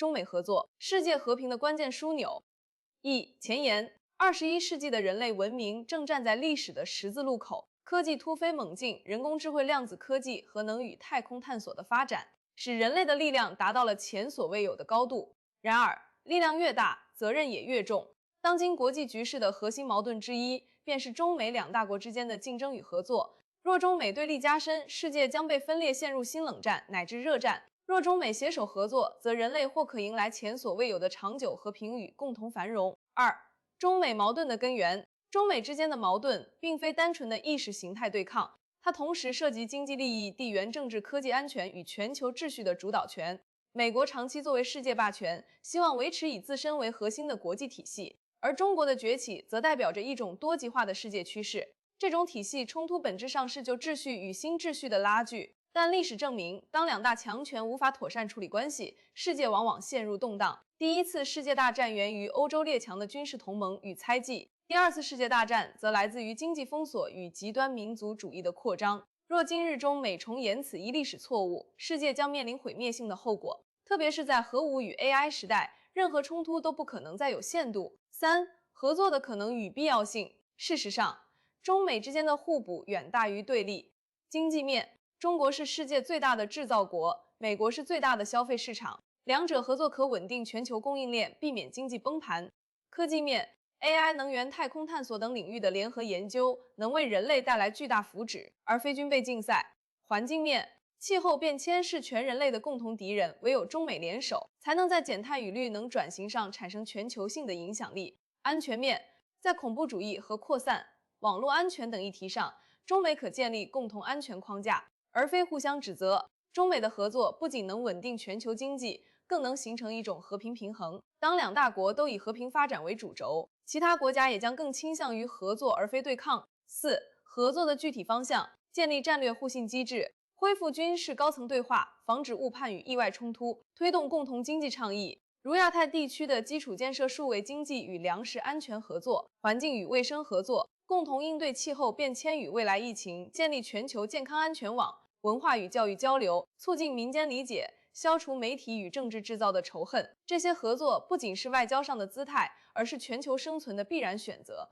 中美合作，世界和平的关键枢纽。前言：21世纪的人类文明正站在历史的十字路口，科技突飞猛进，人工智慧、量子科技、核能与太空探索的发展，使人类的力量达到了前所未有的高度。然而，力量越大，责任也越重。当今国际局势的核心矛盾之一，便是中美两大国之间的竞争与合作。若中美对立加深，世界将被分裂，陷入新冷战乃至热战；若中美携手合作，则人类或可迎来前所未有的长久和平与共同繁荣。中美矛盾的根源。中美之间的矛盾并非单纯的意识形态对抗，它同时涉及经济利益、地缘政治、科技安全与全球秩序的主导权。美国长期作为世界霸权，希望维持以自身为核心的国际体系，而中国的崛起则代表着一种多极化的世界趋势。这种体系冲突本质上是旧秩序与新秩序的拉锯，但历史证明，当两大强权无法妥善处理关系，世界往往陷入动荡。第一次世界大战源于欧洲列强的军事同盟与猜忌，第二次世界大战则来自于经济封锁与极端民族主义的扩张。若今日中美重演此一历史错误，世界将面临毁灭性的后果。特别是在核武与 AI 时代，任何冲突都不可能再有限度。合作的可能与必要性。事实上，中美之间的互补远大于对立。经济面，中国是世界最大的制造国，美国是最大的消费市场，两者合作可稳定全球供应链，避免经济崩盘。科技面， AI、能源、太空探索等领域的联合研究能为人类带来巨大福祉，而非军备竞赛。环境面，气候变迁是全人类的共同敌人，唯有中美联手，才能在减碳与绿能转型上产生全球性的影响力。安全面，在恐怖主义和扩散、网络安全等议题上，中美可建立共同安全框架，而非互相指责。中美的合作不仅能稳定全球经济，更能形成一种和平平衡。当两大国都以和平发展为主轴，其他国家也将更倾向于合作而非对抗。合作的具体方向，建立战略互信机制，恢复军事高层对话，防止误判与意外冲突，推动共同经济倡议，如亚太地区的基础建设、数位经济与粮食安全合作、环境与卫生合作，共同应对气候变迁与未来疫情，建立全球健康安全网，文化与教育交流，促进民间理解，消除媒体与政治制造的仇恨。这些合作不仅是外交上的姿态，而是全球生存的必然选择。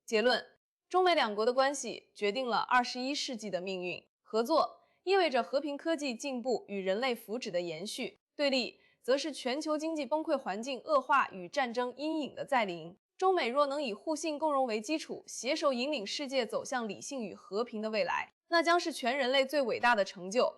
结论：中美两国的关系决定了21世纪的命运。合作意味着和平科技进步与人类福祉的延续，对立则是全球经济崩溃、环境恶化与战争阴影的再临。中美若能以互信共荣为基础，携手引领世界走向理性与和平的未来，那将是全人类最伟大的成就。